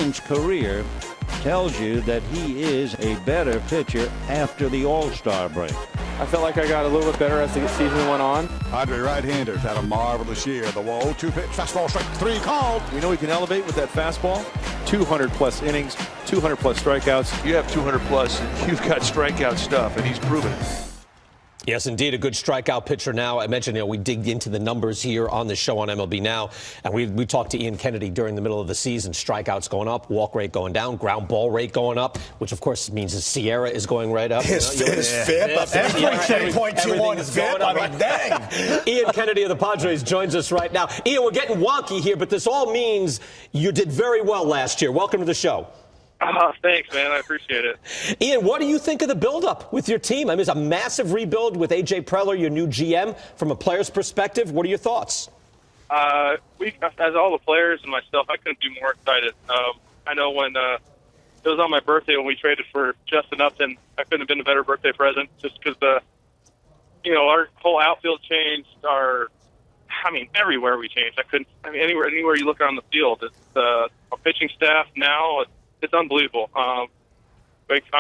Ian's career tells you that he is a better pitcher after the All-Star break. I felt like I got a little bit better as the season went on. Padres right-handers had a marvelous year. The 0-2 pitch, fastball, strike 3 called. We know he can elevate with that fastball. 200-plus innings, 200-plus strikeouts. You have 200-plus, and you've got strikeout stuff, and he's proven it. Yes, indeed, a good strikeout pitcher now. I mentioned, we dig into the numbers here on the show on MLB Now, and we talked to Ian Kennedy during the middle of the season. Strikeouts going up, walk rate going down, ground ball rate going up, which of course means his Sierra is going right up. His FIP, every 3.21 is FIP. I mean, dang. Ian Kennedy of the Padres joins us right now. Ian, we're getting wonky here, but this all means you did very well last year. Welcome to the show. Thanks, man. I appreciate it. Ian, what do you think of the buildup with your team? I mean, it's a massive rebuild with A.J. Preller, your new GM. From a player's perspective, what are your thoughts? As all the players and myself, I couldn't be more excited. I know when it was on my birthday when we traded for Justin Upton, I couldn't have been a better birthday present just because our whole outfield changed. Everywhere we changed. Anywhere you look around the field, it's our pitching staff now. It's unbelievable. I'm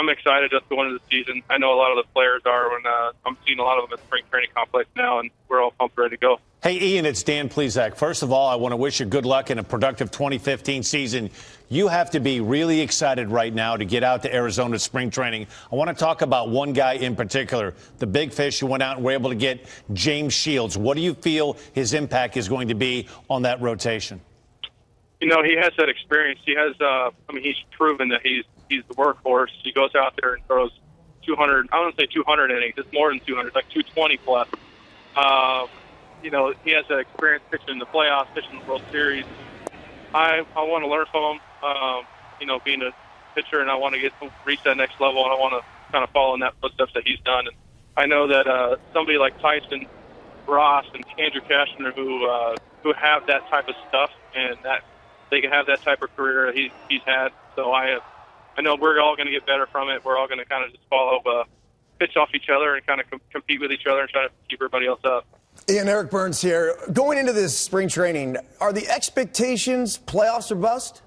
excited just going into the season. I know a lot of the players are when I'm seeing a lot of them at spring training complex now, and we're all pumped, ready to go. Hey, Ian, it's Dan Plesac. First of all, I want to wish you good luck in a productive 2015 season. You have to be really excited right now to get out to Arizona spring training. I want to talk about one guy in particular, the big fish who went out and were able to get James Shields. What do you feel his impact is going to be on that rotation? He has that experience. He has, he's proven that he's the workhorse. He goes out there and throws 200, I wouldn't say 200 innings. It's more than 200. It's like 220 plus. He has that experience pitching in the playoffs, pitching in the World Series. I want to learn from him, being a pitcher, and I want to reach that next level, and I want to kind of follow in that footsteps that he's done. And I know that somebody like Tyson Ross and Andrew Cashner who have that type of stuff and that they can have that type of career he's had. So I know we're all going to get better from it. We're all going to kind of just pitch off each other and kind of compete with each other and try to keep everybody else up. Ian, Eric Burns here. Going into this spring training, are the expectations playoffs or bust?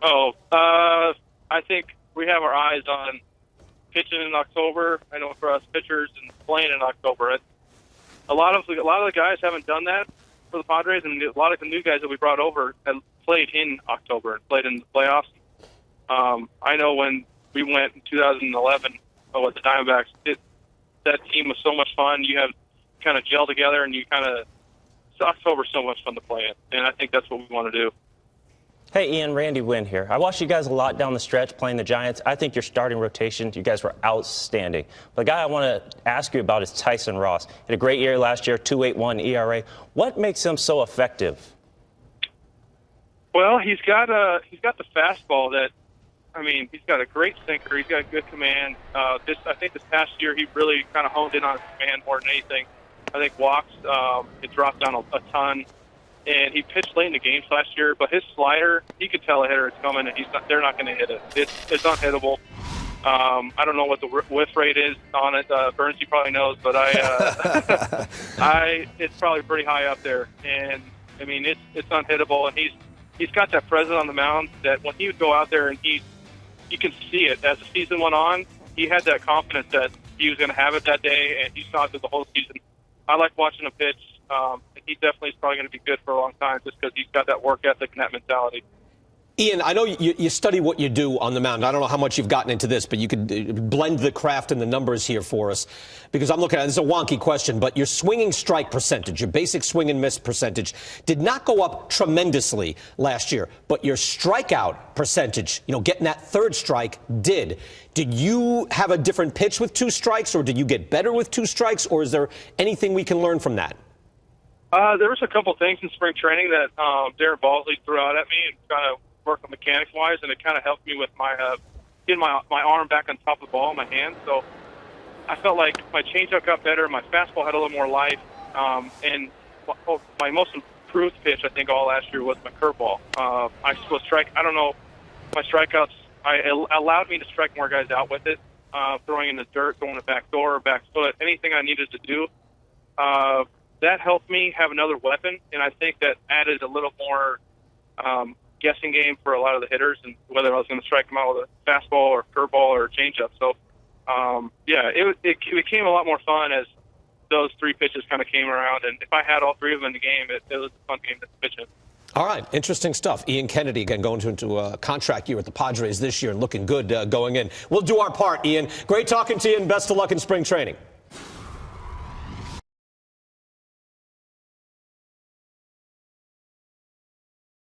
I think we have our eyes on pitching in October. I know for us pitchers and playing in October. A lot of the guys haven't done that for the Padres, and a lot of the new guys that we brought over have played in October and played in the playoffs. I know when we went in 2011 with the Diamondbacks, that team was so much fun. You have kind of gel together, and October's so much fun to play in, and I think that's what we want to do. Hey, Ian, Randy Wynn here. I watched you guys a lot down the stretch playing the Giants. I think your starting rotation, you guys were outstanding. The guy I want to ask you about is Tyson Ross. He had a great year last year, 2.81 ERA. What makes him so effective? Well, he's got the fastball that, he's got a great sinker. He's got good command. I think this past year he really kind of honed in on his command more than anything. I think walks, it dropped down a ton. And he pitched late in the games last year, but his slider, he could tell a hitter is coming, and they're not going to hit it. It's unhittable. I don't know what the whiff rate is on it. Burns, you probably knows, but it's probably pretty high up there. And it's unhittable, and he's got that presence on the mound that when he would go out there and you can see it as the season went on. He had that confidence that he was going to have it that day, and he saw it through the whole season. I like watching him pitch. He definitely is probably going to be good for a long time just because he's got that work ethic and that mentality. Ian, I know you study what you do on the mound. I don't know how much you've gotten into this, but you could blend the craft and the numbers here for us. Because I'm looking at it, it's a wonky question, but your swinging strike percentage, your basic swing and miss percentage, did not go up tremendously last year. But your strikeout percentage, getting that third strike, did. Did you have a different pitch with 2 strikes, or did you get better with 2 strikes, or is there anything we can learn from that? There was a couple things in spring training that Darren Balsley threw out at me and kind of worked mechanics-wise, and it kind of helped me with my getting my arm back on top of the ball in my hand. So I felt like my changeup got better, my fastball had a little more life, and my most improved pitch, I think, all last year was my curveball. I don't know, my strikeouts, allowed me to strike more guys out with it, throwing in the dirt, throwing it back door, back foot, anything I needed to do. That helped me have another weapon, and I think that added a little more guessing game for a lot of the hitters, and whether I was going to strike them out with a fastball or curveball or a changeup. So, it became a lot more fun as those three pitches kind of came around. And if I had all three of them in the game, it was a fun game to pitch in. All right, interesting stuff. Ian Kennedy, again, going into a contract year with the Padres this year and looking good going in. We'll do our part, Ian. Great talking to you, and best of luck in spring training.